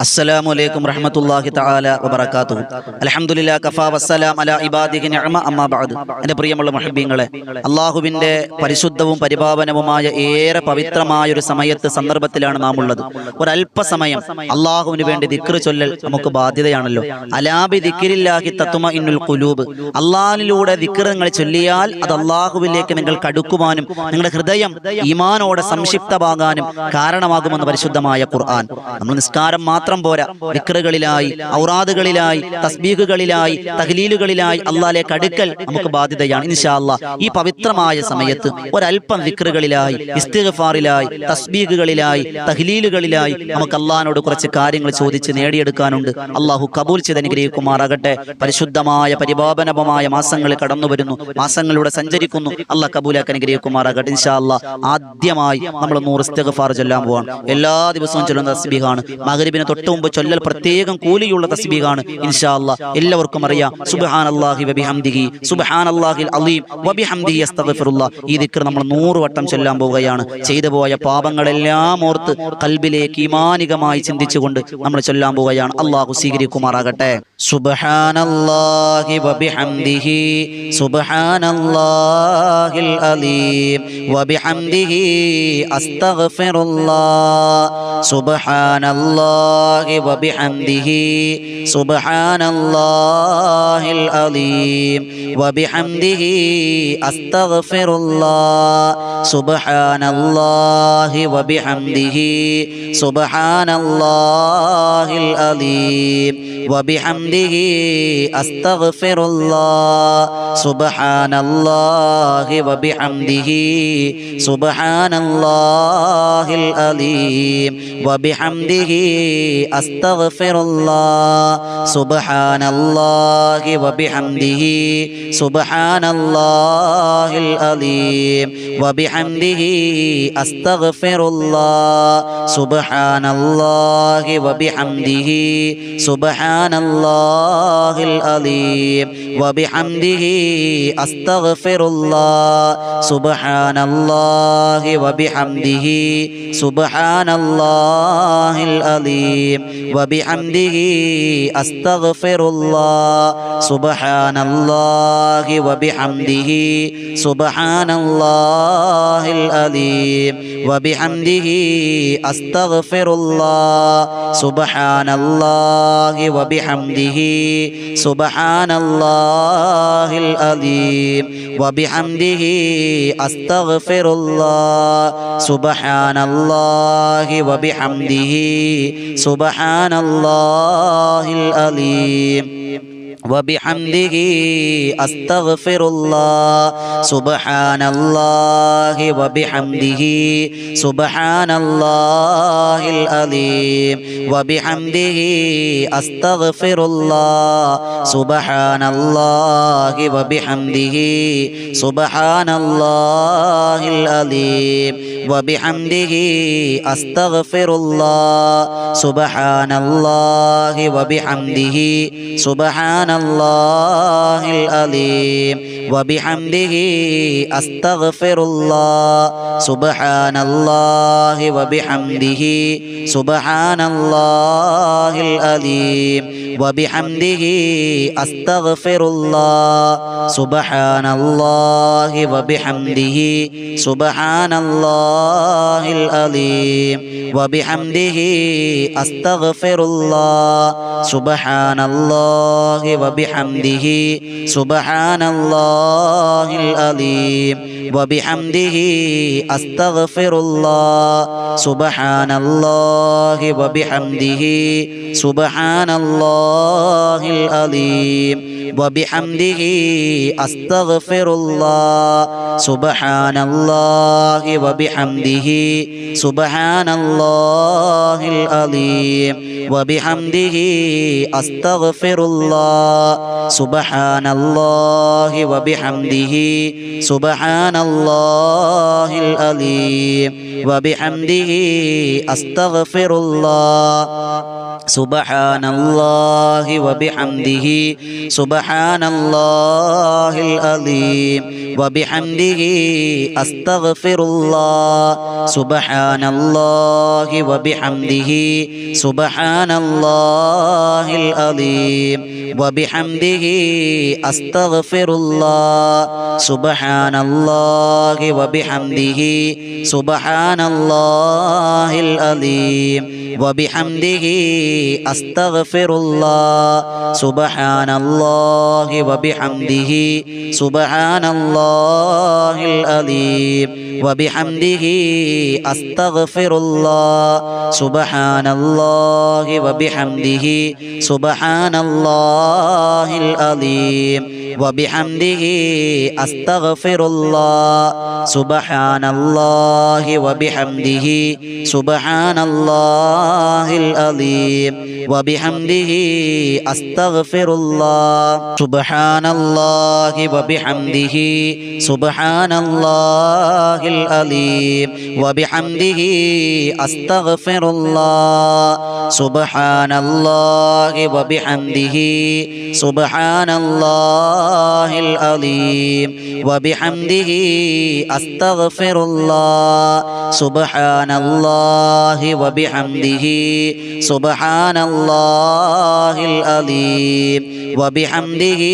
അസ്സലാമു അലൈക്കും റഹ്മത്തുള്ളാഹി തആല വബറകാതുഹു. അൽഹംദുലില്ലാ കഫാ വസ്സലാം അലാ ഇബാദിഹി നിഅമ അമ്മാ ബഅദ്. എൻ്റെ പ്രിയമുള്ള മുഹബ്ബീങ്ങളെ, അല്ലാഹുവിൻ്റെ പരിശുദ്ധവും പരിപാവനവുമായ ഏറെ പവിത്രമായ ഒരു സന്ദർഭത്തിലാണ് നാം ഉള്ളത്. ഒരല്പസമയം അല്ലാഹുവിന് വേണ്ടി ദിക്ർ ചൊല്ലൽ നമുക്ക് ബാധ്യതയാണല്ലോ. അലാ ബി ദിക്രില്ലാഹി തത്മഇന്നുൽ ഖുലൂബ്. അല്ലാഹുവിലൂടെ ദിക്ർ നിങ്ങൾ ചൊല്ലിയാൽ അത് അല്ലാഹുവിലേക്ക് നിങ്ങൾ കടുക്കുവാനും നിങ്ങളുടെ ഹൃദയം ഈമാനോടെ സംക്ഷിപ്തമാകാനും കാരണമാകുമെന്ന് പരിശുദ്ധമായ ഖുർആൻ. നമ്മൾ നിസ്കാരം മാത്രം പോരാ, ദിക്റുകളിലായി, ഔറാദുകളിലായി, തസ്ബീഹുകളിലായി, തഹ്ലീലുകളിലായി അല്ലാഹുവിലേക്ക് അടുക്കൽ നമുക്ക് ബാധ്യതയാണ്. ഇൻഷാ അല്ലാഹ് ഈ പവിത്രമായ സമയത്ത് ഒരല്പം ദിക്റുകളിലായി, ഇസ്തിഗ്ഫാറിലായി, തസ്ബീഹുകളിലായി, തഹ്ലീലുകളിലായി നമുക്ക് അല്ലാഹുവിനോട് കുറച്ച് കാര്യങ്ങൾ ചോദിച്ച് നേടിയെടുക്കാനുണ്ട്. അല്ലാഹു കബൂൽ ചെയ്ത് അനുഗ്രഹിക്കുമാറാകട്ടെ. പരിശുദ്ധമായ പരിപാവനമായ മാസങ്ങൾ കടന്നു വരുന്നു, മാസങ്ങളിലൂടെ സഞ്ചരിക്കുന്നു. അല്ലാഹ് കബൂലാക്കി അനുഗ്രഹിക്കുമാറാകട്ടെ. ഇൻഷാ അല്ലാഹ് ആദ്യമായി നമ്മൾ 100 ഇസ്തിഗ്ഫാർ ചൊല്ലാൻ പോവാണ്. എല്ലാ ദിവസവും ചൊല്ലുന്ന തസ്ബീഹാണ്. മഗ്രിബിന് തൊട്ട് മുമ്പ് ചൊല്ലൽ പ്രത്യേകം കൂലിയുള്ള തസ്ബീഹാണ്. ഇൻഷാ അല്ലാഹ് എല്ലാവർക്കും അറിയാം. സുബ്ഹാനല്ലാഹി വബിഹംദിഹി സുബ്ഹാനല്ലാഹിൽ അലീം വബിഹംദിഹി അസ്തഗ്ഫിറുല്ലാഹ്. ഈ ദിക്ർ നമ്മൾ 100 വട്ടം ചൊല്ലാൻ പോവുകയാണ്. ചെയ്തു പോയ പാപങ്ങളെല്ലാം ഓർത്ത് ഖൽബിലേക്ക് ഈമാനികമായി ചിന്തിച്ചുകൊണ്ട് നമ്മൾ ചൊല്ലാൻ പോവുകയാണ്. അല്ലാഹു സ്വീകരിക്കുമാറാകട്ടെ. സുബ്ഹാനല്ലാഹി വബിഹംദിഹി സുബ്ഹാനല്ലാഹിൽ അലീം വബിഹംദിഹി അസ്തഗ്ഫിറുല്ലാഹ്. സുബ്ഹാനല്ലാഹി വബിഹംദിഹി സുബ്ഹാനല്ലാഹിൽ അലീം വബിഹംദിഹി അസ്തഗ്ഫിറുല്ലാഹ്. സുബ്ഹാനല്ലാഹി വബിഹംദിഹി സുബ്ഹാനല്ലാഹിൽ അലീം വബിഹംദിഹി അസ്തഗ്ഫിറുല്ലാഹ്. സുബ്ഹാനല്ലാഹി വബിഹംദിഹി സുബ്ഹാനല്ലാഹിൽ അലീം വബിഹംദിഹി അസ്തഗ്ഫിറുല്ലാഹ്. സുബ്ഹാനല്ലാഹി വബിഹംദിഹി സുബ്ഹാനല്ലാഹിൽ അലീം വബിഹംദിഹി അസ്തഗ്ഫിറുല്ലാഹ്. സുബ്ഹാനല്ലാഹി വബിഹംദിhi സുബ്ഹാനല്ലാഹിൽ അലീം വബിഹംദിhi അസ്തഗ്ഫിറുല്ലാഹ്. സുബ്ഹാനല്ലാഹി വബിഹംദിhi സുബ്ഹാനല്ലാഹിൽ അലീം വബിഹംദിhi അസ്തഗ്ഫിറുല്ലാഹ്. സുബ്ഹാനല്ലാഹി വബിഹംദിhi സുബ്ഹാനല്ലാഹിൽ അലീം വബിഹംദിhi അസ്തഗ്ഫിറുല്ലാഹ്. സുബ്ഹാനല്ലാഹി വബിഹംദിhi സുബ്ഹാനല്ലാഹിൽ അലീം വബിഹംദിhi അസ്തഗ്ഫിറുല്ലാഹ്. സുബ്ഹാനല്ലാഹി വബിഹംദിhi സുബ്ഹാനല്ലാഹിൽ അലീം വബിഹംദിhi അസ്തഗ്ഫിറുല്ലാഹ്. സുബ്ഹാനല്ലാഹി വബിഹംദിhi സുബ്ഹാനല്ലാഹിൽ അലീം വബിഹംദിhi അസ്തഗ്ഫിറുല്ലാഹ്. സുബ്ഹാനല്ലാഹി വബിഹംദിhi സുബ്ഹാനല്ലാഹിൽ അലീം വബിഹംദിhi അസ്തഗ്ഫിറുല്ലാഹ്. സുബ്ഹാനല്ലാഹി വബിഹംദിhi സുബ്ഹാനല്ലാഹിൽ അലീം വബിഹംദിhi അസ്തഗ്ഫിറുല്ലാഹ്. സുബ്ഹാനല്ലാഹി വബിഹംദിhi സുബ്ഹാനല്ലാഹിൽ അലീം വബിഹംദിhi അസ്തഗ്ഫിറുല്ലാഹ്. സുബ്ഹാനല്ലാഹി വബിഹംദിhi സുബ്ഹാനല്ലാഹിൽ അലീം വബിഹംദിhi അസ്തഗ്ഫിറുല്ലാഹ്. സുബ്ഹാനല്ലാഹി വബിഹംദിhi സുബ്ഹാനല്ലാഹിൽ അലീം വബിഹംദിhi അസ്തഗ്ഫിറുല്ലാഹ്. സുബ്ഹാനല്ലാഹി വബിഹംദിhi സുബ്ഹാനല്ലാഹിൽ അലീം വബിഹംദിhi അസ്തഗ്ഫിറുല്ലാഹ്. സുബ്ഹാനല്ലാഹി വബിഹംദിhi സുബ്ഹാനല്ലാഹിൽ അലീം വബിഹംദിhi അസ്തഗ്ഫിറുല്ലാഹ്. സുബ്ഹാനല്ലാഹി വബിഹംദിhi സുബ്ഹാനല്ലാഹിൽ അലീം വബിഹംദിhi അസ്തഗ്ഫിറുല്ലാഹ്. സുബ്ഹാനല്ലാഹി വബിഹംദിhi സുബ്ഹാനല്ലാഹിൽ സുബ്ഹാനല്ലാഹിൽ അലീം വബിഹംദിഹി അസ്തഗ്ഫിറുല്ലാഹ് സുബ്ഹാനല്ലാഹി വബിഹംദിഹി സുബ്ഹാനല്ലാഹിൽ അലീം വബിഹംദിഹി അസ്തഗ്ഫിറുല്ലാഹ് സുബ്ഹാനല്ലാഹി വബിഹംദിഹി സുബ്ഹാനല്ലാഹിൽ അലീം വബിഹംദിഹി അസ്തഗ്ഫിറുല്ലാഹ് സുബ്ഹാനല്ലാഹി വബിഹംദിഹി സുബ്ഹാനല്ലാഹിൽ അലീം വബിഹംദിഹി അസ്തഗ്ഫിറുല്ലാഹ് സുബ്ഹാനല്ലാഹി വബിഹംദിഹി സുബ്ഹാനല്ലാഹിൽ അലീം വബിഹംദിഹി അസ്തഗ്ഫിറുല്ലാഹ് സുബ്ഹാനല്ലാഹി വബിഹംദിഹി സുബ്ഹാനല്ലാഹിൽ അലീം വബിഹംദിഹി അസ്തഗ്ഫിറുല്ലാഹ് സുബ്ഹാനല്ലാഹി വബിഹംദിഹി സുബ്ഹാനല്ലാഹിൽ അലീം വബിഹംദിഹി അസ്തഗ്ഫിറുല്ലാഹ് സുബ്ഹാനല്ലാഹി വബിഹംദിഹി സുബ്ഹാനല്ലാഹിൽ അലീം വബിഹംദിഹി അസ്തഗ്ഫിറുല്ലാഹ് സുബ്ഹാനല്ലാഹി വബിഹംദിഹി സുബ്ഹാനല്ലാഹിൽ അലീം വബിഹംദിഹി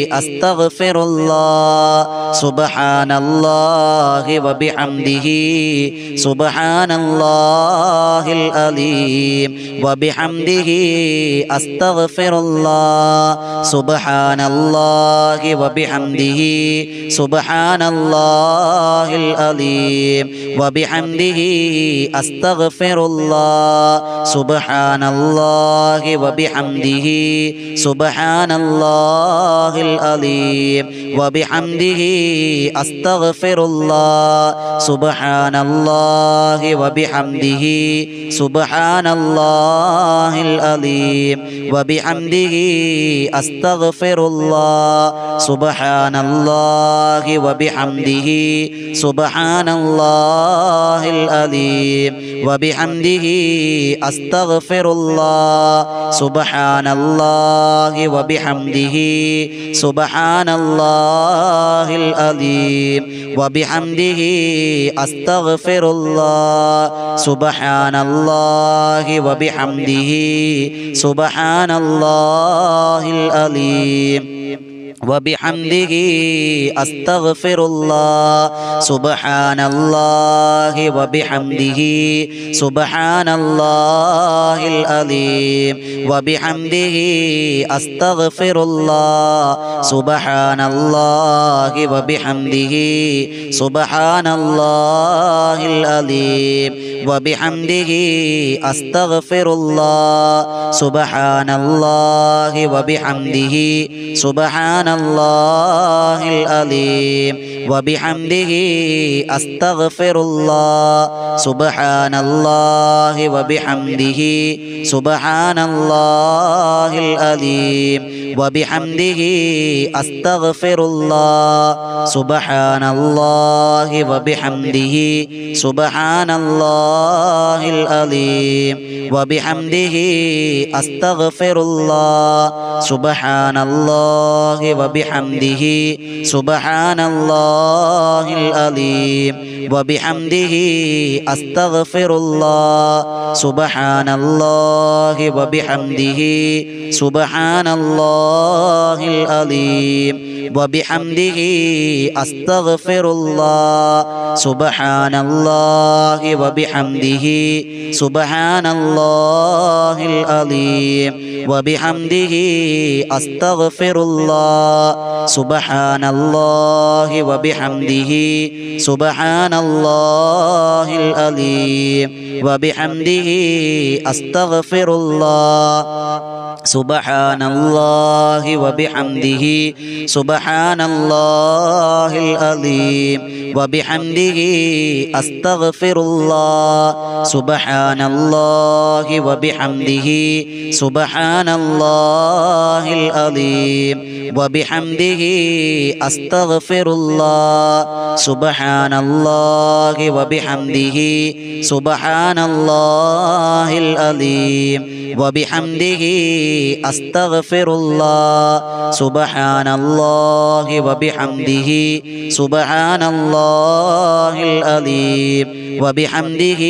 അസ്തഗ്ഫിറുല്ലാഹ് സുബ്ഹാനല്ലാഹി വബിഹംദിഹി സുബ്ഹാനല്ലാഹിൽ അലീം വബിഹംദിഹി അസ്തഗ്ഫിറുല്ലാഹ് സുബ്ഹാനല്ലാഹി വബിഹംദിഹി സുബ്ഹാനല്ലാഹിൽ അലീം വബിഹംദിഹി അസ്തഗ്ഫിറുല്ലാഹ് സുബ്ഹാനല്ലാഹി വബിഹംദിhi സുബ്ഹാനല്ലാഹിൽ അലീം വബിഹംദിhi അസ്തഗ്ഫിറുല്ലാഹ് സുബ്ഹാനല്ലാഹി വബിഹംദിhi സുബ്ഹാനല്ലാഹിൽ അലീം വബിഹംദിhi അസ്തഗ്ഫിറുല്ലാഹ് സുബ്ഹാനല്ലാഹി വബിഹംദിhi സുബ്ഹാനല്ലാഹിൽ അലീം വബിഹംദിhi അസ്തഗ്ഫിറുല്ലാഹ് സുബ്ഹാനല്ലാഹി വബിഹംദിhi സുബ്ഹാനല്ലാഹിൽ അലീം വബിഹംദിhi അസ്തഗ്ഫിറുല്ലാഹ് സുബ്ഹാനല്ലാഹി വബിഹംദിhi സുബ്ഹാനല്ലാഹിൽ അലീം വബിഹംദിhi അസ്തഗ്ഫിറുല്ലാഹ് സുബ്ഹാനല്ലാഹി വബിഹംദിhi സുബ്ഹാനല്ലാഹിൽ അലീം വബിഹംദിhi അസ്തഗ്ഫിറുല്ലാഹ് സുബ്ഹാനല്ലാഹി വബിഹംദിhi സുബ്ഹാനല്ലാഹിൽ അലീം വബിഹംദിhi അസ്തഗ്ഫിറുല്ലാഹ് സുബ്ഹാനല്ലാഹി വബിഹംദിhi സുബ്ഹാനല്ലാഹിൽ അലീം വബിഹംദിhi അസ്തഗ്ഫിറുല്ലാഹ് സുബ്ഹാനല്ലാഹി വബിഹംദിhi സുബ്ഹാനല്ലാഹിൽ അലീം വബിഹംദിhi അസ്തഗ്ഫിറുല്ലാഹ് സുബ്ഹാനല്ലാഹി വബിഹംദിhi സുബ്ഹാനല്ലാഹിൽ അലീം വബിഹംദിhi അസ്തഗ്ഫിറുല്ലാഹ് സുബ്ഹാനല്ലാഹി വബിഹംദിhi സുബ്ഹാനല്ലാഹിൽ അലീം വബിഹംദിhi അസ്തഗ്ഫിറുല്ലാഹ് സുബ്ഹാനല്ലാഹി വബിഹംദിhi സുബ്ഹാനല്ലാഹിൽ അലീം വബിഹംദിhi അസ്തഗ്ഫിറുല്ലാഹ് സുബ്ഹാനല്ലാഹി വബിഹംദിhi സുബ്ഹാനല്ലാഹിൽ അലീം വബിഹംദിhi അസ്തഗ്ഫിറുല്ലാഹ് സുബ്ഹാനല്ലാഹി വബിഹംദിhi സുബ്ഹാനല്ലാഹിൽ അലീം വബിഹംദിhi അസ്തഗ്ഫിറുല്ലാഹ് സുബ്ഹാനല്ലാഹി വബിഹംദിhi സുബ്ഹാനല്ലാഹിൽ അലീം വബിഹംദിhi അസ്തഗ്ഫിറുല്ലാഹ് സുബ്ഹാനല്ലാഹി വബിഹംദിhi സുബ്ഹാനല്ലാഹിൽ അലീം വബിഹംദിhi അസ്തഗ്ഫിറുല്ലാഹ് സുബ്ഹാനല്ലാഹി വബിഹംദിhi സുബ്ഹാനല്ലാഹിൽ അലീം وبحمده أستغفر الله سبحان الله وبحمده سبحان الله العظيم وبحمده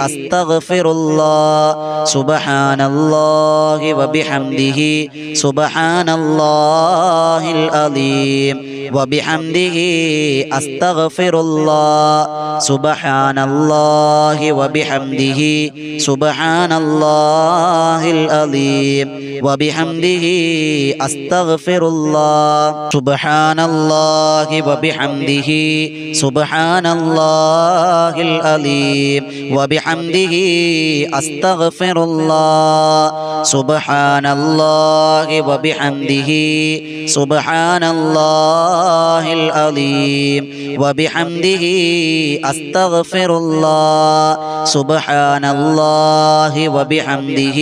أستغفر الله سبحان الله وبحمده سبحان الله العظيم وبحمده أستغفر الله سبحان الله وبحمده سبحان الله العظيم وبحمده أستغفر الله سبحان الله وبحمده سبحان الله العظيم وبحمده أستغفر الله سبحان الله وبحمده سبحان الله العظيم وبحمده أستغفر الله سبحان الله وبحمده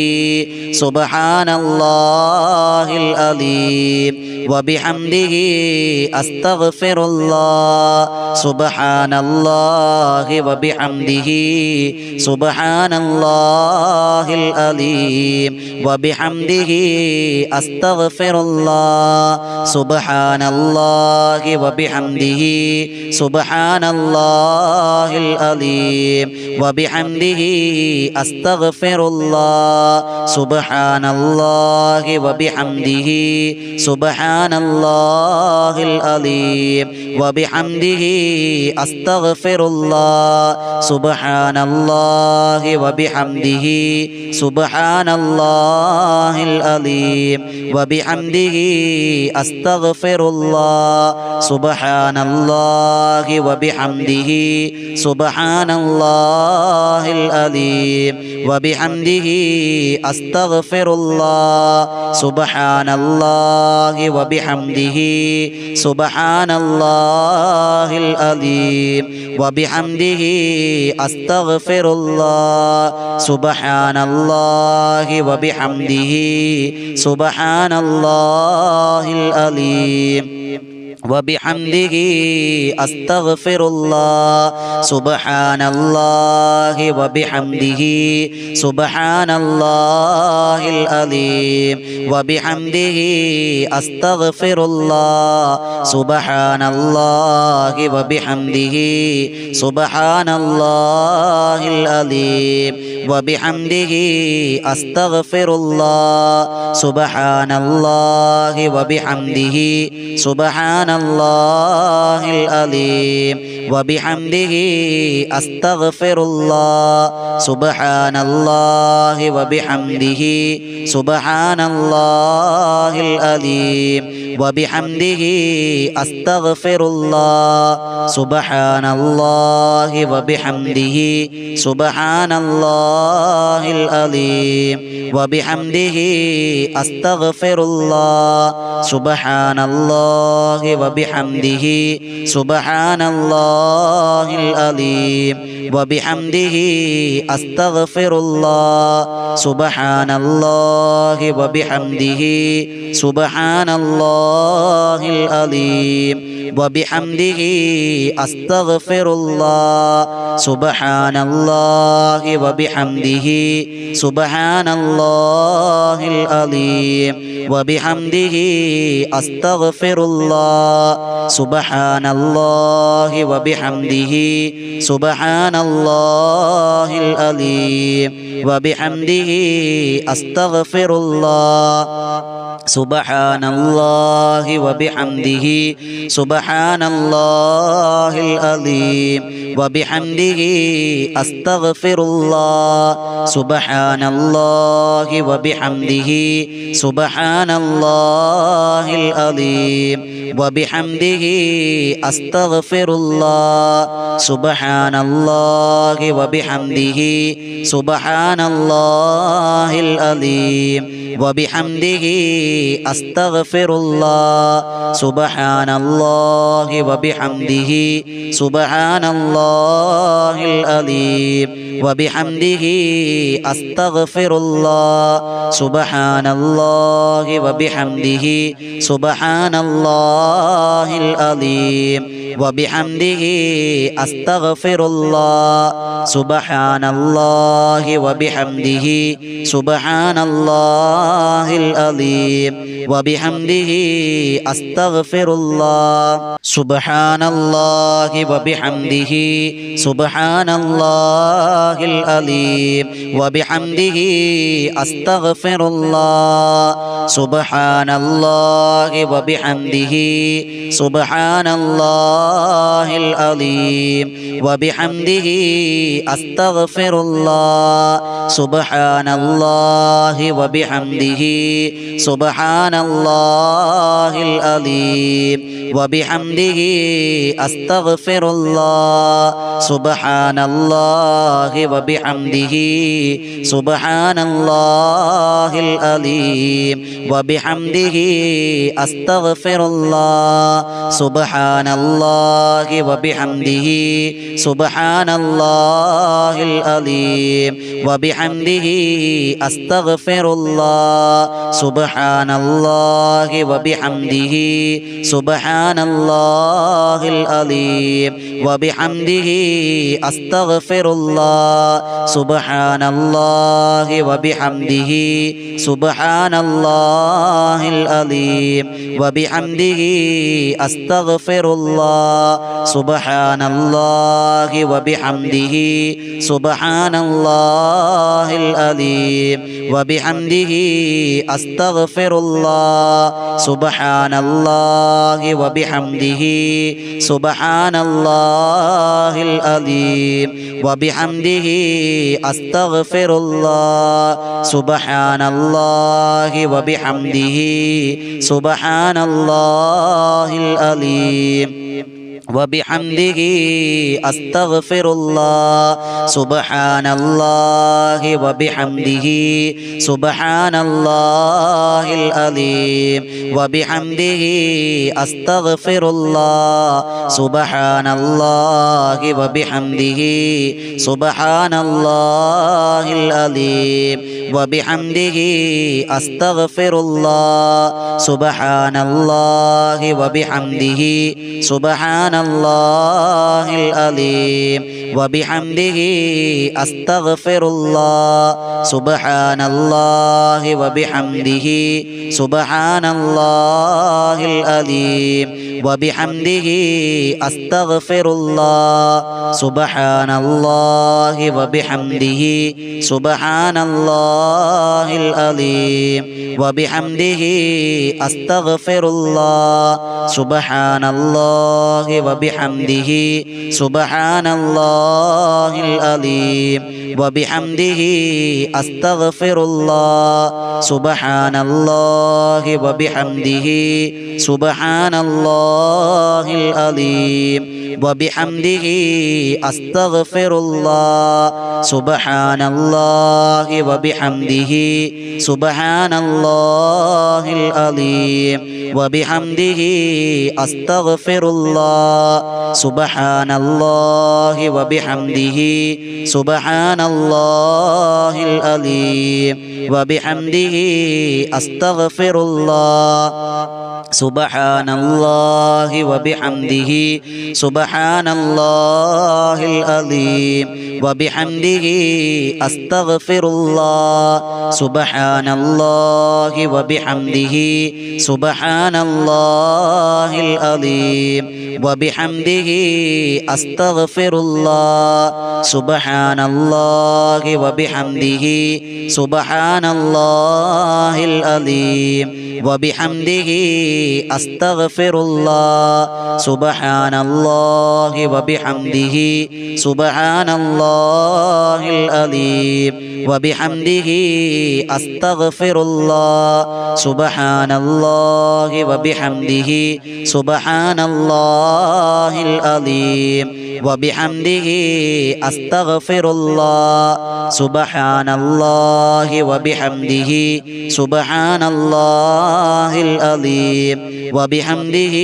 سبحان الله العظيم وبحمده أستغفر الله سبحان الله وبحمده سبحان الله العظيم وبحمده أستغفر الله سبحان الله وبحمده سبحان الله العظيم وبحمده أستغفر الله سبحان الله وبحمده سبحان الله العظيم وبحمده أستغفر الله سبحان الله وبحمده سبحان الله العظيم وبحمده أستغفر الله سبحان الله وبحمده سبحان الله العظيم وبحمده أستغفر الله سبحان الله وبحمده سبحان الله العظيم وبحمده أستغفر الله سبحان الله وبحمده سبحان الله العظيم وبحمده أستغفر الله سبحان الله وبحمده سبحان الله العظيم وبحمده أستغفر الله سبحان الله وبحمده سبحان الله العظيم وبحمده أستغفر الله سبحان الله وبحمده سبحان الله العظيم وبحمده أستغفر الله سبحان الله وبحمده سبحان الله العظيم وبحمده أستغفر الله سبحان الله وبحمده سبحان الله العظيم وبحمده أستغفر الله سبحان الله وبحمده سبحان الله العظيم وبحمده أستغفر الله سبحان الله وبحمده سبحان الله العظيم وبحمده أستغفر الله سبحان الله وبحمده سبحان الله العظيم وبحمده أستغفر الله سبحان الله وبحمده سبحان الله العظيم وبحمده أستغفر الله سبحان الله وبحمده سبحان الله العظيم وبحمده أستغفر الله سبحان الله وبحمده سبحان الله العظيم وبحمده أستغفر الله سبحان الله وبحمده سبحان الله العظيم وبحمده أستغفر الله سبحان الله وبحمده سبحان الله العظيم وبحمده أستغفر الله سبحان الله وبحمده سبحان الله العظيم وبحمده أستغفر الله സുബ്ഹാനല്ലാഹി വബിഹംദിഹി സുബ്ഹാനല്ലാഹിൽ അലീം വബിഹംദിഹി അസ്തഗ്ഫിറുല്ലാഹ് സുബ്ഹാനല്ലാഹി വബിഹംദിഹി സുബ്ഹാനല്ലാഹിൽ അലീം വബിഹംദിഹി അസ്തഗ്ഫിറുല്ലാഹ് സുബ്ഹാനല്ലാഹി വബിഹംദിഹി സുബ്ഹാനല്ലാഹിൽ അലീം വബിഹംദിഹി അസ്തഗ്ഫിറുല്ലാഹ് സുബ്ഹാനല്ലാഹി വബിഹംദിഹി സുബ്ഹാനല്ലാഹിൽ അലീം വബിഹംദിഹി അസ്തഗ്ഫിറുല്ലാഹ് സുബ്ഹാനല്ലാഹി വബിഹംദിഹി സുബ്ഹാനല്ലാഹിൽ അലീം വബിഹംദിഹി അസ്തഗ്ഫിറുല്ലാഹ് സുബ്ഹാനല്ലാഹി വബിഹംദിഹി സുബ്ഹാനല്ലാഹിൽ അലീം വബിഹംദിഹി അസ്തഗ്ഫിറുല്ലാഹ് സുബ്ഹാനല്ലാഹി വബിഹംദിഹി സുബ്ഹാനല്ലാഹിൽ അലീം വബിഹംദിഹി അസ്തഗ്ഫിറുല്ലാഹ് സുബ്ഹാനല്ലാഹി വബിഹംദിഹി സുബ്ഹാനല്ലാഹിൽ അലീം വബിഹംദിഹി അസ്തഗ്ഫിറുല്ലാഹ് സുബ്ഹാനല്ലാഹി വബിഹംദിഹി സുബ്ഹാനല്ലാഹിൽ അലീം വബിഹംദിഹി അസ്തഗ്ഫിറുല്ലാഹ് സുബ്ഹാനല്ലാഹി വബിഹംദിഹി സുബ്ഹാനല്ലാഹിൽ അലീം വബിഹംദിഹി അസ്തഗ്ഫിറുല്ലാഹ് സുബ്ഹാനല്ലാഹി വബിഹംദിഹി സുബ്ഹാനല്ലാഹിൽ അലീം وبحمده أستغفر الله سبحان الله وبحمده سبحان الله العظيم وبحمده أستغفر الله سبحان الله وبحمده سبحان الله العظيم وبحمده أستغفر الله سبحان الله وبحمده سبحان الله العظيم وبحمده أستغفر الله سبحان الله وبحمده سبحان الله العظيم وبحمده أستغفر الله سبحان الله وبحمده سبحان الله العظيم وبحمده أستغفر الله سبحان الله وبحمده سبحان الله العظيم وبحمده أستغفر الله سبحان الله وبحمده سبحان الله العظيم وبحمده أستغفر الله سبحان الله وبحمده سبحان الله العظيم وبحمده أستغفر الله سبحان الله وبحمده سبحان الله العظيم وبحمده أستغفر الله سبحان الله وبحمده سبحان الله العظيم وبحمده أستغفر الله سبحان الله وبحمده سبحان الله العظيم وبحمده أستغفر الله سبحان الله وبحمده سبحان الله العظيم وبحمده أستغفر الله سبحان الله وبحمده سبحان الله العظيم وبحمده أستغفر الله سبحان الله وبحمده سبحان الله العظيم وبحمده أستغفر الله سبحان الله وبحمده سبحان الله العظيم وبحمده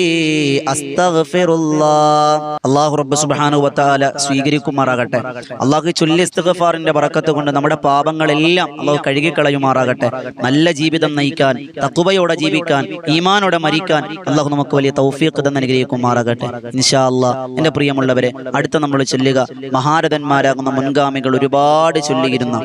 أستغفر الله അല്ലാഹു റബ്ബ് സുബ്ഹാനഹു വ തആല സ്വീകരിക്കുമാറാകട്ടെ. അല്ലാഹു ചൊല്ലിയ ഇസ്തിഗ്ഫാറിന്റെ ബറക്കത്ത് കൊണ്ട് നമ്മുടെ പാപങ്ങളെല്ലാം അല്ലാഹു കഴുകിക്കളയുമാറാകട്ടെ. നല്ല ജീവിതം നയിക്കാൻ, തഖ്വയോടെ ജീവിക്കാൻ, ഈമാനോടെ മരിക്കാൻ അല്ലാഹു നമുക്ക് വലിയ തൗഫീഖ് തന്ന് അനുഗ്രഹിക്കുമാറാകട്ടെ. ഇൻഷാ അല്ലാഹ് എൻ്റെ പ്രിയമുള്ളവരെ, അടുത്ത നമ്മൾ ചൊല്ലുക മഹാരഥന്മാരാകുന്ന മുൻഗാമികൾ ഒരുപാട് ചൊല്ലിയിരുന്ന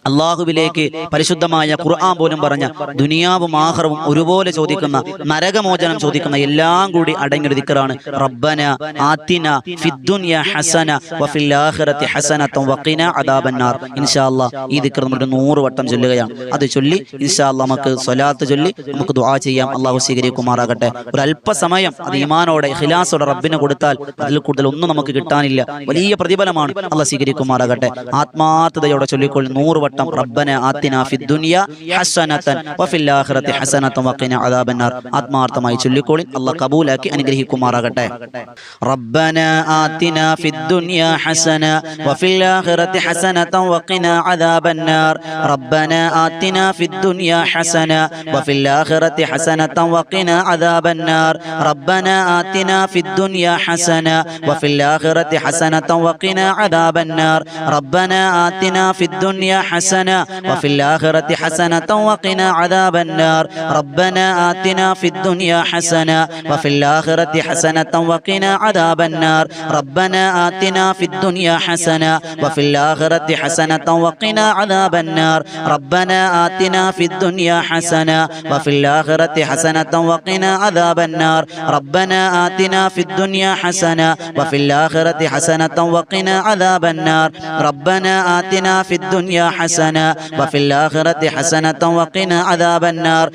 അള്ളാഹുവിലേക്ക് പരിശുദ്ധമായ ഖുർആൻ പോലും പറഞ്ഞ ദുനിയാവും ആഖിറവും ഒരുപോലെ ചോദിക്കുന്ന നരകമോചനം ചോദിക്കുന്ന എല്ലാം കൂടി അടങ്ങിയ ദിക്റാണ് റബ്ബന ആതിന ഫിദ്ദുനിയ ഹസന വഫിൽ ആഖിറതി ഹസനത വഖിന അദാബന്നാർ. ഇൻഷാ അല്ലാഹ് ഈ ദിക്ർ നമ്മൾ 100 വട്ടം ചൊല്ലുകയാണ്. അത് ചൊല്ലി ഇൻഷാ അല്ലാഹ് നമുക്ക് സ്വലാത്ത് ചൊല്ലി നമുക്ക് ദുആ ചെയ്യാം. അള്ളാഹു സ്വീകരിക്കുമാറാകട്ടെ. ഒരു അല്പസമയം അത് ഈമാനോടെ ഇഖ്ലാസോടെ റബ്ബിന് കൊടുത്താൽ അതിൽ കൂടുതൽ ഒന്നും നമുക്ക് കിട്ടാനില്ല. വലിയ പ്രതിഫലമാണ്. അള്ളാഹ് സ്വീകരിക്കുമാറാകട്ടെ. ആത്മാർത്ഥതയോടെ ചൊല്ലിക്കൊള്ളി 100 വട്ടം റബ്ബന ആതിന ഫിദ്ദുനിയ ഹസനതൻ വഫിൽ ആഖിറതി ഹസനതൻ വഖിന അദാബന്നാർ. ആത്മാർത്ഥമായി ചൊല്ലിക്കൊള്ളി. അള്ളാഹ് കബൂലാക്കി അനുഗ്രഹിക്കുമാറാകട്ടെ. റബ്ബന ആതിന ഫിദ്ദുനിയ ഹസന വഫിൽ ആഖിറതി ഹസനതൻ വഖിന അദാബന്നാർ. റബ്ബന ആതിന ഫിദ്ദുനിയ ഹസന വഫിൽ ആഖിറതി ഹസനതൻ വഖിന അദാബന്നാർ. റബ്ബന ആതിന ഫിദ്ദുനിയ ഹസന വഫിൽ ആഖിറതി ഹസനതൻ വഖിന അദാബന്നാർ. റബ്ബന ആതിന ഫിദ്ദുനിയ ഹസന വഫിൽ ആഖിറതി ഹസനതൻ വഖിന അദാബന്നാർ. റബ്ബന ആതിന ഫിദ്ദുനിയ ഹസന വഫിൽ ആഖിറതി ഹസനതൻ വഖിന അദാബന്നാർ. റബ്ബന ആതിന ഫിദ്ദുനിയ ഹസന വഫിൽ ആഖിറതി ഹസനതൻ വഖിന അദാബന്നാർ. റബ്ബന ആതിന ഫിദ്ദുനിയ ഹസന വഫിൽ ആഖിറതി ഹസനതൻ വഖിന അദാബന്നാർ. റബ്ബന ആതിന ഫിദ്ദുനിയ ഹസന വഫിൽ ആഖിറതി ഹസനതൻ വഖിന അദാബന്നാർ. റബ്ബന ആതിന ഫിദ്ദുനിയ ഹസന വഫിൽ ആഖിറതി ഹസനതൻ വഖിന അദാബന്നാർ.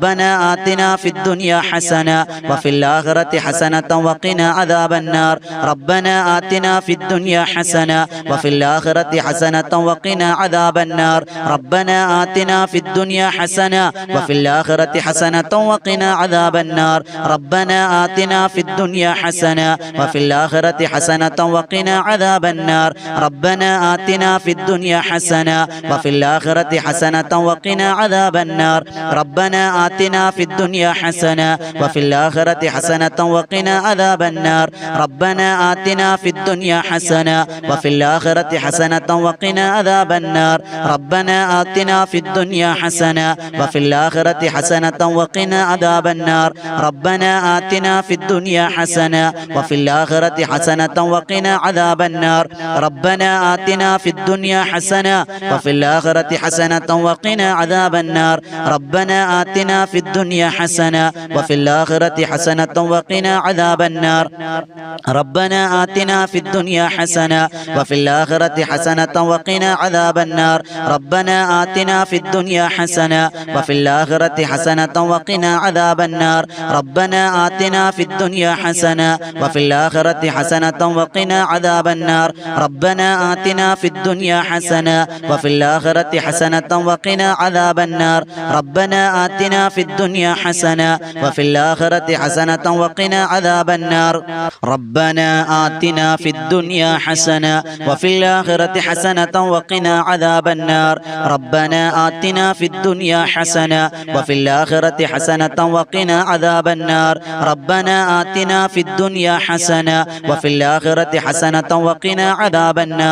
റബ്ബന ആതിന ഫിദ്ദുനിയ ഹസന വഫിൽ ആഖിറതി ഹസനതൻ വഖിന അദാബന്നാർ. റബ്ബന ആതിന ഫിദ്ദുനിയ ഹസന വഫിൽ ആഖിറതി ഹസനതൻ വഖിന അദാബന്നാർ. റബ്ബന ആതിന ഫിദ്ദുനിയ ഹസന വഫിൽ ആഖിറതി ഹസനതൻ വഖിന അദാബന്നാർ. റബ്ബന ആതിന ഫിദ്ദുനിയ ഹസന വഫിൽ ആഖിറതി ഹസനതൻ വഖിന അദാബന്നാർ. റബ്ബന ആതിന ഫിദ്ദുനിയ ഹസന വഫിൽ ആഖിറതി ഹസനതൻ വഖിന അദാബന്നാർ. റബ്ബന ആതിന ഫിദ്ദുനിയ ഹസന വഫിൽ ആഖിറതി ഹസനതൻ വഖിന അദാബന്നാർ. റബ്ബന ആതിന ഫിദ്ദുനിയ ഹസന വഫിൽ ആഖിറതി ഹസനതൻ വഖിന അദാബന്നാർ. റബ്ബന ആതിന ഫിദ്ദുനിയ ഹസന വഫിൽ ആഖിറതി ഹസനതൻ വഖിന അദാബന്നാർ. റബ്ബന ആതിന ഫിദ്ദുനിയ ഹസന വഫിൽ ആഖിറതി ഹസനതൻ വഖിന അദാബന്നാർ. റബ്ബന ആതിന ഫിദ്ദുനിയ ഹസന വഫിൽ ആഖിറതി ഹസനതൻ വഖിന അദാബന്നാർ. റബ്ബന ആതിന ഫിദ്ദുനിയ ഹസന വഫിൽ ആഖിറതി ഹസനതൻ വഖിന അദാബന്നാർ. റബ്ബന ആതിന ഫിദ്ദുനിയ ഹസന വഫിൽ ആഖിറതി ഹസനതൻ വഖിന അദാബന്നാർ. റബ്ബന ആതിന ഫിദ്ദുനിയ ഹസന വഫിൽ ആഖിറതി ഹസനതൻ വഖിന അദാബന്നാർ. റബ്ബന ആതിന ഫിദ്ദുനിയ ഹസന വഫിൽ ആഖിറതി ഹസനതൻ വഖിന അദാബന്നാർ. റബ്ബന ആതിന ഫിദ്ദുനിയ ഹസന വഫിൽ ആഖിറതി ഹസനതൻ വഖിന അദാബന്നാർ. റബ്ബന ആതിന ഫിദ്ദുനിയ ഹസന വഫിൽ ആഖിറതി ഹസനതൻ വഖിന അദാബന്നാർ. റബ്ബന ആതിന ഫിദ്ദുനിയ ഹസന വഫിൽ ആഖിറതി ഹസനതൻ വഖിന അദാബന്നാർ. റബ്ബന ആതിന ഫിദ്ദുനിയ ഹസന വഫിൽ ആഖിറതി ഹസനതൻ വഖിന അദാബന്നാർ. റബ്ബന ആതിന ഫിദ്ദുനിയ ഹസന വഫിൽ ആഖിറതി ഹസനതൻ വഖിന അദാബന്നാർ.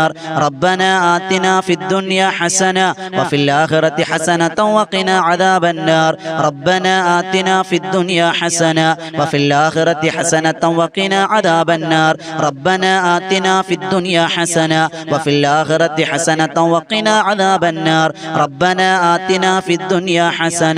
റബ്ബന ആതിന ഫിദ്ദുനിയ ഹസന വഫിൽ ആഖിറതി ഹസനതൻ വഖിന അദാബന്നാർ. റബ്ബന ആതിന ഫിദ്ദുനിയ ഹസന വഫിൽ ആഖിറതി ഹസനതൻ വഖിന അദാബന്നാർ. റബ്ബന ആതിന ഫിദ്ദുനിയ ഹസന വഫിൽ ആഖിറതി ഹസനതൻ വഖിന അദാബന്നാർ. റബ്ബന ആതിന ഫിദ്ദുനിയ ഹസന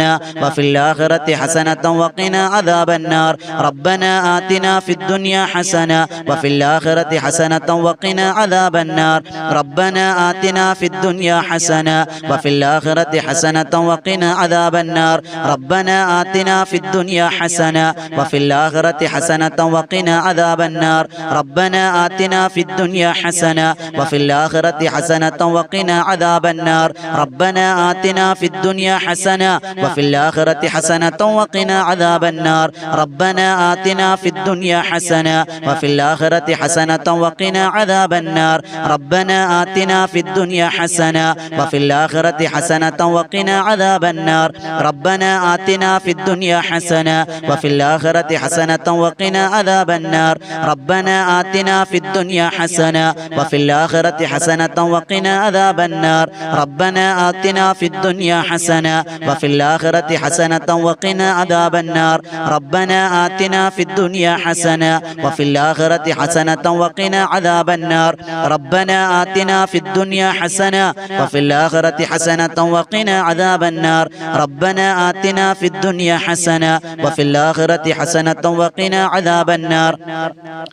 വഫിൽ ആഖിറതി ഹസനതൻ വഖിന അദാബന്നാർ. റബ്ബന ആതിന ഫിദ്ദുനിയ ഹസന വഫിൽ ആഖിറതി ഹസനതൻ വഖിന അദാബന്നാർ. റബ്ബന ആതിന ഫിദ്ദുനിയ ഹസന വഫിൽ ആഖിറതി ഹസനതൻ വഖിന അദാബന്നാർ. റബ്ബന ആതിന ഫിദ്ദുനിയ ഹസന വഫിൽ ആഖിറതി ഹസനതൻ വഖിന അദാബന്നാർ. റബ്ബന ആതിന ഫിദ്ദുനിയ ഹസന വഫിൽ ആഖിറതി ഹസനതൻ വഖിന അദാബന്നാർ. റബ്ബന ആതിന ഫിദ്ദുനിയ ഹസന വഫിൽ ആഖിറതി ഹസനതൻ വഖിന അദാബന്നാർ. റബ്ബന ആതിന ഫിദ്ദുനിയ ഹസന വഫിൽ ആഖിറതി ഹസനതൻ വഖിന അദാബന്നാർ. റബ്ബന ആതിന ഫിദ്ദുനിയ ഹസന وفي الآخرة حسنة وقنا عذاب النار ربنا آتنا في الدنيا حسنة وفي الآخرة حسنة وقنا عذاب النار ربنا آتنا في الدنيا حسنة وفي الآخرة حسنة وقنا عذاب النار ربنا آتنا في الدنيا حسنة وفي الآخرة حسنة وقنا عذاب النار ربنا آتنا في الدنيا حسنة وفي الآخرة حسنة وقنا عذاب النار ربنا آتنا في الدنيا حسنة وفي الآخرة حسنة وقنا عذاب النار ربنا آتنا في الدنيا حسنة وفي الآخرة حسنة وقنا عذاب النار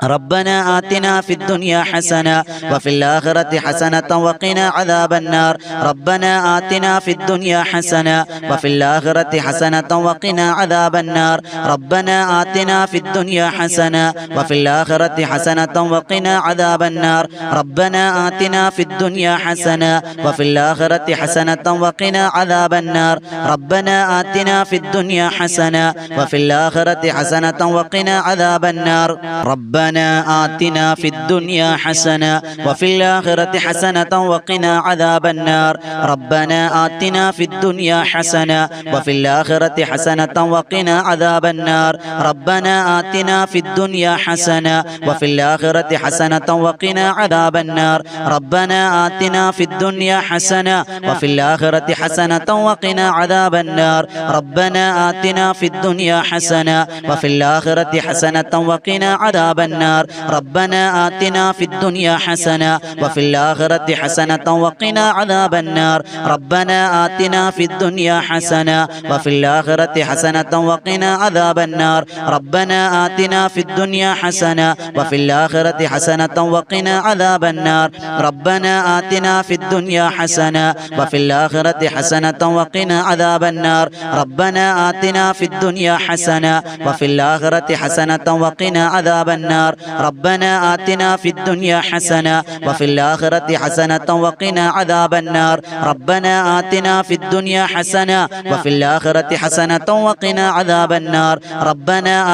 ربنا آتنا في الدنيا حسنة وفي الآخرة حسنة وقنا عذاب النار ربنا آتنا في الدنيا حسنة وفي الآخرة حسنة وقنا عذاب النار ربنا آتنا في الدنيا حسنة وفي الآخرة حسنة وقنا عذاب النار ربنا آتنا في الدنيا حسنة وفي الآخرة حسنة وقنا عذاب النار ربنا آتنا في الدنيا حسنة وفي الآخرة حسنة وقنا عذاب النار ربنا آتنا في الدنيا حسنة وفي الآخرة حسنة وقنا عذاب النار ربنا آتنا في الدنيا حسنة وفي الآخرة حسنة وقنا عذاب النار ربنا آتنا في الدنيا حسنة وفي الآخرة حسنة وقنا عذاب النار ربنا آتنا في الدنيا حسنة وفي الآخرة حسنة وقنا عذاب النار ربنا آتنا في الدنيا حسنة وفي الآخرة حسنة وقنا عذاب النار ربنا آتنا في الدنيا حسنة وفي الآخرة حسنة وقنا عذاب النار ربنا آتنا في الدنيا حسنة وفي الآخرة حسنة وقنا عذاب النار ربنا آتنا في الدنيا حسنة وفي الآخرة حسنة وقنا عذاب النار ربنا آتنا في الدنيا حسنة وفي الآخرة حسنة وقنا عذاب النار ربنا آتنا في الدنيا حسنة وفي الآخرة حسنة وقنا عذاب النار ربنا آتنا في الدنيا حسنة وفي الآخرة حسنة وقنا عذاب النار ربنا آتنا في الدنيا حسنة وفي الآخرة حسنة وقنا عذاب النار ربنا آتنا في الدنيا حسنة وفي الآخرة حسنة وقنا عذاب النار ربنا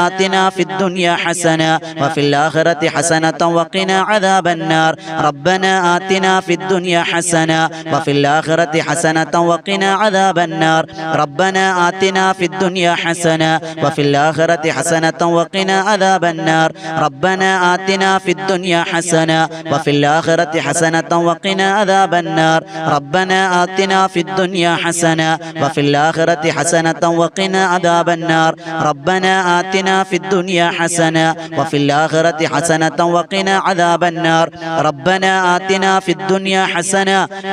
آتنا في الدنيا حسنة وفي الآخرة حسنة وقنا عذاب النار ربنا آتنا في الدنيا حسنة وفي الآخرة حسنة وقنا عذاب النار ربنا آتنا في الدنيا حسنة وفي الآخرة حسنة وقنا عذاب النار ربنا آتنا في الدنيا حسنة وفي الآخرة حسنة وقنا عذاب النار ربنا آتنا في الدنيا حسنة وفي الآخرة حسنة وقنا عذاب النار ربنا آتنا في الدنيا حسنة وفي الآخرة حسنة وقنا عذاب النار ربنا آتنا في الدنيا حسنة وفي الآخرة حسنة وقنا عذاب النار ربنا آتنا في الدنيا حسنة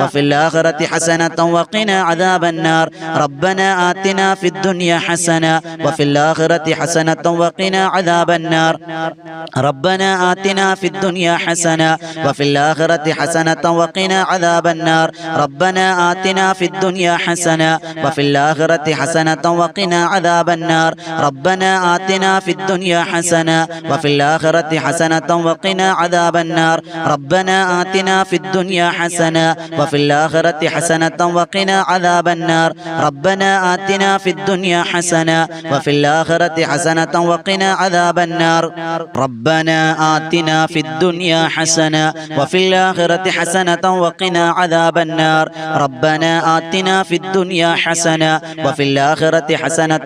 وفي الآخرة حسنة وقنا عذاب النار ربنا آتنا في الدنيا حسنة وفي الآخرة حسنة وقنا عذاب النار ربنا آتنا في الدنيا حسنة وفي الآخرة حسنة وقنا عذاب النار ربنا آتنا في الدنيا حسنة وفي الآخرة حسنة وقنا عذاب النار ربنا آتنا في الدنيا حسنة وفي الآخرة حسنة وقنا عذاب النار ربنا آتنا في الدنيا حسنة وفي الآخرة حسنة وقنا عذاب النار ربنا آتنا في الدنيا حسنة وفي الآخرة حسنة وقنا عذاب النار ربنا آتنا في الدنيا حسنة وفي الآخرة حسنة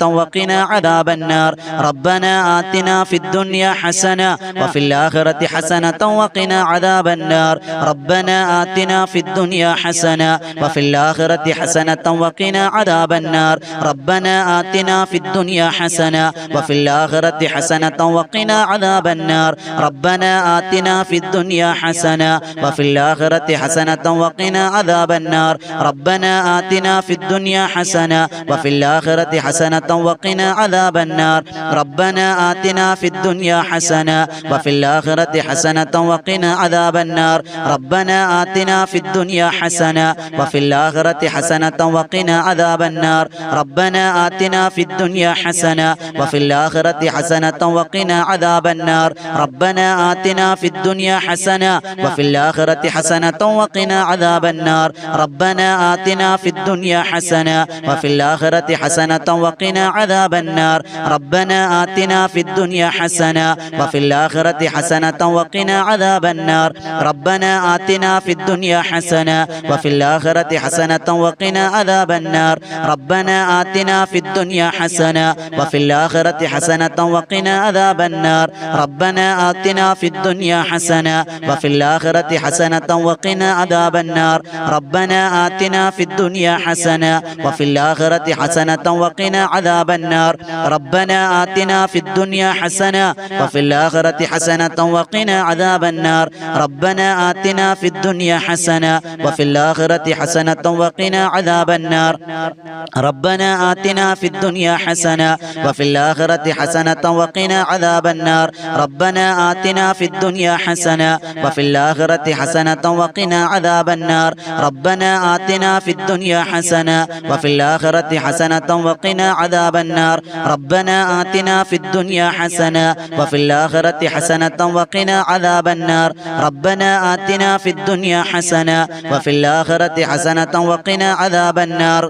وقنا عذاب النار ربنا آتنا في الدنيا حسنة وفي الآخرة حسنة وقنا عذاب النار ربنا آتنا في الدنيا حسنة وفي الآخرة حسنة وقنا عذاب النار ربنا آتنا في الدنيا حسنة وفي الآخرة حسنة وقنا عذاب النار ربنا آتنا في الدنيا حسنة وفي الآخرة حسنة وقنا عذاب النار ربنا آتنا في الدنيا حسنة وفي الآخرة حسنة وقنا عذاب النار ربنا آتنا في الدنيا حسنة وفي الآخرة حسنة وقنا عذاب النار ربنا آتنا في الدنيا حسنة وفي الآخرة حسنة وقنا عذاب النار ربنا آتنا في الدنيا حسنة وفي الآخرة حسنة وقنا عذاب النار ربنا آتنا في الدنيا حسنة وفي الآخرة حسنة وقنا عذاب النار ربنا آتنا في الدنيا حسنة وفي الآخرة حسنة وقنا عذاب النار ربنا آتنا في الدنيا حسنة وفي الآخرة حسنة وقنا عذاب النار ربنا آتنا في الدنيا حسنة وفي الآخرة حسنة وقنا عذاب النار ربنا آتنا في الدنيا حسنة وفي الآخرة حسنة وقنا عذاب النار ربنا آتنا في الدنيا حسنة وفي الآخرة حسنة وقنا عذاب النار ربنا آتنا في الدنيا حسنة وفي الآخرة حسنة وقنا عذاب النار ربنا آتنا في الدنيا حسنة وفي الآخرة حسنة وقنا عذاب النار ربنا آتنا في الدنيا حسنة وفي الآخرة حسنة وقنا عذاب النار ربنا آتنا في الدنيا حسنة وفي الآخرة حسنة وقنا عذاب النار ربنا آتنا في الدنيا حسنة وفي الآخرة حسنة وقنا عذاب النار ربنا آتنا في الدنيا حسنة وفي الآخرة حسنة وقنا عذاب النار ربنا آتنا في الدنيا حسنة وفي الآخرة حسنة وقنا عذاب النار ربنا آتنا في الدنيا حسنة وفي الآخرة حسنة وقنا عذاب النار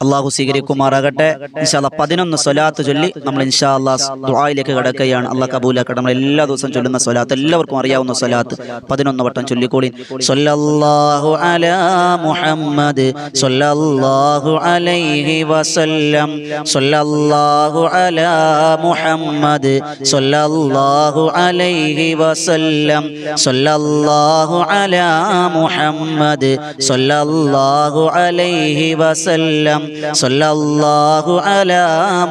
അല്ലാഹു സ്വീകരിക്കുമാറാകട്ടെ. ഇൻഷാ അല്ലാഹ് 11 സ്വലാത്ത് ചൊല്ലി നമ്മൾ ഇൻഷാ അല്ലാഹ് ദുആയിലേക്ക് കടക്കുകയാണ്. അല്ലാഹ് കബൂലാക്കട്ടെ. നമ്മൾ എല്ലാ ദിവസവും ചൊല്ലുന്ന സ്വലാത്ത്, എല്ലാവർക്കും അറിയാവുന്ന സ്വലാത്ത് 11 വട്ടം ചൊല്ലിക്കോളി. സ്വല്ലല്ലാഹു അലാ മുഹമ്മദ് സ്വല്ലല്ലാഹു അലൈഹി വസല്ലം സ്വല്ലല്ലാഹു അലാ മുഹമ്മദ് സ്വല്ലല്ലാഹു അലൈഹി വസല്ലം സ്വല്ലല്ലാഹു അലാ മുഹമ്മദ് സ്വല്ലല്ലാഹു അലൈഹി വസല്ലം സ്വല്ലല്ലാഹു അലാ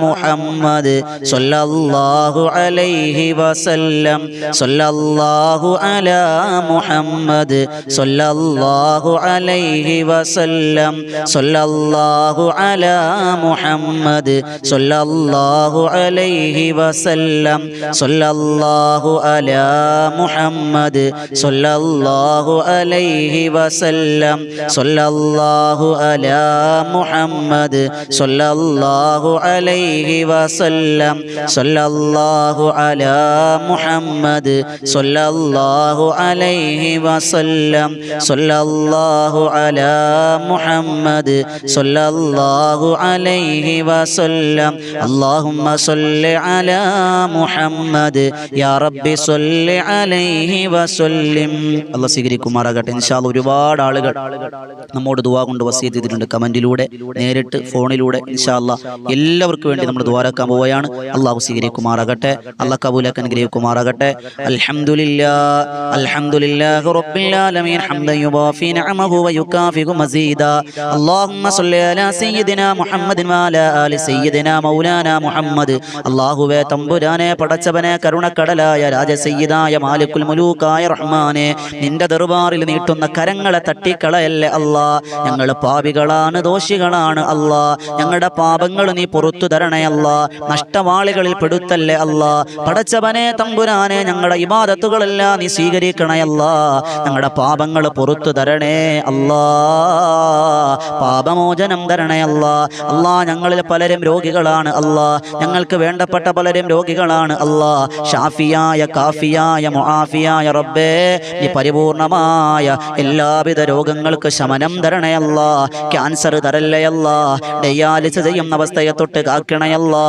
മുഹമ്മദ് സ്വല്ലല്ലാഹു അലൈഹി വസല്ലം സ്വല്ലല്ലാഹു അലാ മുഹമ്മദ് സ്വല്ലല്ലാഹു അലൈഹി വസല്ലം സ്വല്ലല്ലാഹു അലാ മുഹമ്മദ് സ്വല്ലല്ലാഹു അലൈഹി വസല്ലം സ്വല്ലല്ലാഹു അലാ മുഹമ്മദ് സ്വല്ലല്ലാഹു അലൈഹി വസല്ലം സ്വല്ലല്ലാഹു അലാ മുഹമ്മദ് സ്വല്ലല്ലാഹു അലൈഹി വസല്ലം സ്വല്ലല്ലാഹു അലാ മുഹമ്മദ് സ്വല്ലല്ലാഹു അലൈഹി വസല്ലം സ്വല്ലല്ലാഹു അലാ മുഹമ്മദ് സ്വല്ലല്ലാഹു അലൈഹി വസല്ലം അല്ലാഹുമ്മ സ്വല്ലി അലാ മുഹമ്മദ് യാ റബ്ബി സ്വല്ലി അലൈഹി വസല്ലിം. അല്ലാഹു സ്വീകരിക്കുമാറാകട്ടെ. ഇൻഷാ അല്ലാഹ് ഒരുപാട് ആളുകൾ നമ്മോട് ദുആ കൊണ്ട് വസിയത്ത് ചെയ്തിട്ടുണ്ട്. കമന്റിലൂടെ, നേരിട്ട്, ഫോണിലൂടെ. ഇൻഷാ അല്ലാഹ് എല്ലാവർക്കും വേണ്ടി നമ്മൾ ദുആറക്കാൻ പോവുകയാണ്. അല്ലാഹു സ്വീകരിക്കുമാറാകട്ടെ. അല്ലാഹ് കബൂലാക്കാൻ അനുഗ്രഹിക്കുമാറാകട്ടെ. അൽഹംദുലില്ലാഹ് അൽഹംദുലില്ലാഹി റബ്ബിൽ ആലമീൻ ഹംദൻ യുവാഫി നിഅമഹു വയുകാഫിഉ മസീദാ. അല്ലാഹുമ്മ സ്വല്ലി അലാ സയ്യിദിനാ മുഹമ്മദിൻ വഅലാ ആലി സയ്യിദിനാ മൗലാനാ മുഹമ്മദ്. അല്ലാഹുവേ തമ്പുരാനെ, പടച്ചവനെ, കരുണക്കടലായ രാജസയ്യിദായ മാലിക്കുൽ മുലൂക്കായ റഹ്മാനെ, നിന്റെ ദർബാറിൽ നീട്ടുന്ന കരങ്ങളെ തട്ടിക്കളയല്ലേ അല്ലാ. ഞങ്ങൾ പാപികളാണ്, ദോഷികളാണ് അല്ലാ. ഞങ്ങളുടെ പാപങ്ങൾ നീ പുറത്തു തരണേ അല്ലാ. നഷ്ടവാളികളിൽ പെടുത്തല്ലേ അല്ലാ. പടച്ചവനെ തമ്പുരാനെ, ഞങ്ങളുടെ ഇബാദത്തുകളെല്ലാം നീ സ്വീകരിക്കണേ അല്ലാ. ഞങ്ങളുടെ പാപങ്ങൾ പുറത്തു തരണേ അല്ലാ. പാപമോചനം തരണേ അല്ലാ. അല്ലാ, ഞങ്ങളിൽ പലരും രോഗികളാണ് അല്ലാ. ഞങ്ങൾക്ക് വേണ്ടപ്പെട്ട പലരും രോഗികളാണ് അല്ലാ. ഷാഫിയായ, കാഫിയായ, മുആഫിയായ റബ്ബേ, നീ പരിപൂർണമായ എല്ലാവിധ രോഗങ്ങൾക്ക് ശമനം തരണേ അല്ലാ. ക്യാൻസർ തരല്ലേ അല്ലാ. ഡയാലിസിസ് ചെയ്യുന്ന അവസ്ഥയെ തൊട്ട് കാക്കണേ അല്ലാ.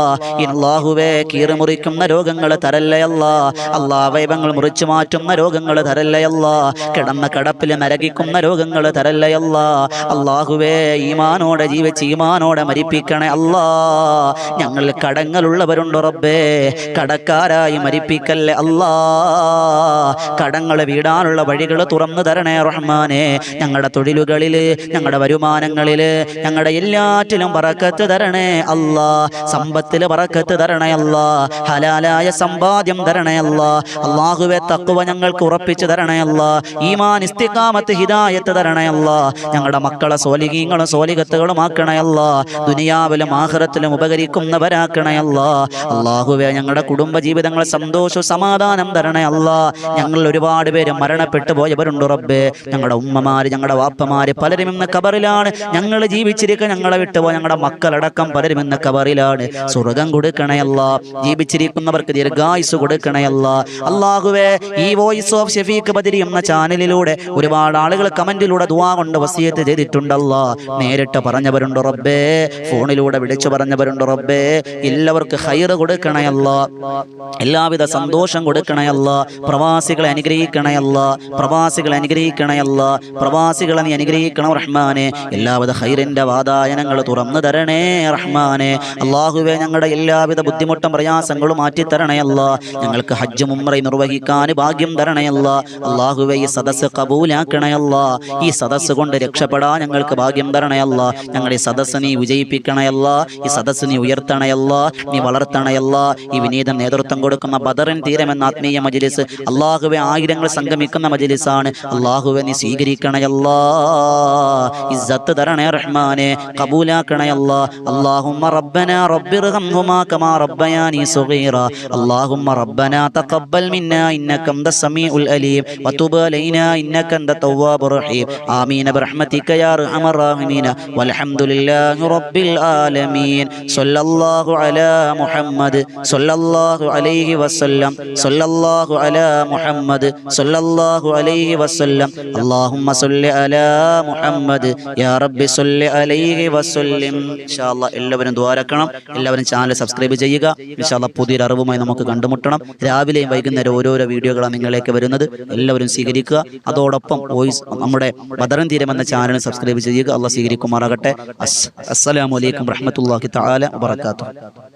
അല്ലാഹുവേ, കീറി മുറിക്കുന്ന രോഗങ്ങൾ തരല്ലേ അല്ലാ. അല്ലാ, അവയവങ്ങൾ മുറിച്ചു മാറ്റുന്ന രോഗങ്ങൾ തരല്ലേ അല്ലാ. കിടന്ന കിടപ്പിൽ നരകിക്കുന്ന രോഗങ്ങൾ തരല്ലേ അല്ലാ. അല്ലാഹുവേ, ഈമാനോടെ ജീവിച്ച് ഈമാനോടെ മരിപ്പിക്കണേ അല്ലാ. ഞങ്ങൾ കടങ്ങളുള്ളവരുണ്ട് റബ്ബേ, കടക്കാരായി മരിപ്പിക്കല്ലേ അല്ലാ. കടങ്ങൾ വീടാനുള്ള വഴികൾ തുറന്നു തരണേ റഹ്മാനെ. ഞങ്ങളുടെ തൊഴിലുകളിൽ, ഞങ്ങളുടെ വരുമാനങ്ങളിൽ, ഞങ്ങളുടെ എല്ലാറ്റിലും ബറക്കത്ത് തരണേ അല്ലാ. സമ്പത്തിൽ ബറക്കത്ത് തരണേ അല്ലാ. ഹലാലായ സമ്പാദ്യം തരണേ അല്ലാ. അല്ലാഹുവേ, തഖ്വ ഞങ്ങൾക്ക് ഉറപ്പിച്ചു തരണേ അല്ലാ. ഈമാൻ, ഇസ്തിഖാമത്ത്, ഹിദായത്ത് തരണേ അല്ലാ. ഞങ്ങളുടെ മക്കളെ സ്വാലിഹീങ്ങളും സ്വാലിഹത്തുകളും ആക്കണേ അല്ലാ. ദുനിയാവിലും ആഖിറത്തിലും ഉപകരിക്കുന്നവരാക്കണേ അല്ലാ. അല്ലാഹുവേ, ഞങ്ങളുടെ കുടുംബ ജീവിതങ്ങൾ സന്തോഷവും സമാധാനം തരണേ അല്ലാ. ഞങ്ങൾ ഒരുപാട് പേര് മരണപ്പെട്ടു പോയവരുണ്ട് റബ്ബേ. ഞങ്ങളുടെ ഉമ്മമാര്, ഞങ്ങളുടെ വാപ്പമാര് പലരും ഇന്ന് ഖബറിലാണ്. ഞങ്ങൾ ജീവിച്ചിരിക്കുക, ഞങ്ങളെ വിട്ടുപോയ ഞങ്ങളുടെ മക്കളടക്കം പലരും ഇന്ന് ഖബറിലാണ്. സ്വർഗം കൊടുക്കണേ അല്ലാ. ജീവിച്ചിരിക്കുന്നവർക്ക് ദീർഘായുസ് കൊടുക്കണേ അല്ലാ. അല്ലാഹുവേ, ഈ വോയിസ് ഓഫ് ഷഫീഖ് ബദരി എന്ന ചാനലിലൂടെ ഒരുപാട് ആളുകൾ കമന്റിലൂടെ ദുആ കൊണ്ട് വസിയത്ത് ചെയ്തിട്ടുണ്ടല്ലോ. നേരിട്ട് പറഞ്ഞവരുണ്ട് റബ്ബേ, ഫോണിലൂടെ വിളിച്ചു പറഞ്ഞവരുണ്ട് റബ്ബേ. എല്ലാവർക്കും ഖൈർ കൊടുക്കണേ അല്ലാ. എല്ലാവിധ സന്തോഷം കൊടുക്കണേ അല്ലാ. പ്രവാസികളെ അനുഗ്രഹിക്കണേ അല്ലാ. പ്രവാസികളെ അനുഗ്രഹിക്കണേ അല്ലാ. പ്രവാസികളെ നീ അനുഗ്രഹിക്കണം റഹ്മാനെ. എല്ലാവിധ ഖൈറിന്റെ വാതായനങ്ങൾ തുറന്നു തരണേ റഹ്മാനെ. അല്ലാഹുവേ, ഞങ്ങളുടെ എല്ലാവിധ ബുദ്ധിമുട്ടും പ്രയാസങ്ങളും മാറ്റിത്തരണേ അല്ലാ. ഞങ്ങൾക്ക് ഹജ്ജും ഉംറയും നിർവഹിക്കാൻ ഭാഗ്യം തരണേ അല്ലാ. അല്ലാഹുവേ, ഈ സദസ്സ് കബൂലാക്കണേ അല്ലാ. ഈ സദസ്സ് കൊണ്ട് രക്ഷപ്പെടാൻ ഞങ്ങൾക്ക് ഭാഗ്യം തരണേ അല്ലാ. ഞങ്ങളുടെ ഈ സദസ്സ് നീ വിജയിപ്പിക്കണേ അല്ലാ. ഈ സദസ്സ് നീ ഉയർത്തണേ അല്ലാ. നീ വളർത്തണേ അല്ലാ. ഈ വിനീത നേതൃത്വം കൊടുക്കുന്ന ബദറിൻ തീരമെന്ന ആത്മീയ മജ്ലിസ് അല്ലാഹുവേ ആയിരങ്ങൾ സംഗമിക്കുന്ന മജ്ലിസാണ്. അല്ലാഹുവേ, നീ സ്വീകരിക്കണേ അല്ലാ. ഇസ്സത്ത് തരണേ റഹ്മാനെ. കബൂലാക്കണേ അല്ലാ. അല്ലാഹുമ്മ റബ്ബനാ റബ്ബിർഹംഹുമാ കമാ റബ്ബയാനി സഗീറ. അല്ലാഹുമ്മ റബ്ബനാ തഖബ്ബൽ മിന്നാ ഇന്നക അൻതസ് സമീഉൽ അലീം വതുബ് അലൈനാ ഇന്നക അൻതത് തവ്വാബുർ റഹീം. ആമീൻ ബിറഹ്മതിക യാ അർഹമർ റഹീമീൻ. വൽഹംദുലില്ലാഹി റബ്ബിൽ ആലമീൻ. സ്വല്ലല്ലാഹു അലാ മുഹമ്മദ് സ്വല്ലല്ലാഹു അലൈഹി വസല്ലം. സ്വല്ലല്ലാഹു അലാ മുഹമ്മദ് സ്വല്ലല്ലാഹു അലൈഹി വസല്ലം. അല്ലാഹുമ്മ സ്വല്ലി അലാ മുഹമ്മദ് യാ റബ്ബി സ്വല്ലി അലൈഹി വസല്ലം. ഇൻഷാ അല്ലാഹ് എല്ലാവരും ദുആരക്കണം. എല്ലാവരും ചാനൽ സബ്സ്ക്രൈബ് ചെയ്യുക. ഇൻഷാ അല്ലാഹ് പുതിയൊരു അറിവുമായി നമുക്ക് കണ്ടുമുട്ടണം. രാവിലെയും വൈകുന്നേരം ഓരോരോ വീഡിയോകളാണ് നിങ്ങളിലേക്ക് വരുന്നത്. എല്ലാവരും സ്വീകരിക്കുക. അതോടൊപ്പം വോയിസ് നമ്മുടെ ബദറിൻ തീരം എന്ന ചാനൽ സബ്സ്ക്രൈബ് ചെയ്യുക. അല്ലാഹ് സ്വീകരിക്കുമാറാകട്ടെ. അസ്സലാമു അലൈക്കും വറഹ്മത്തുള്ളാഹി തആല വബറകാതുഹു.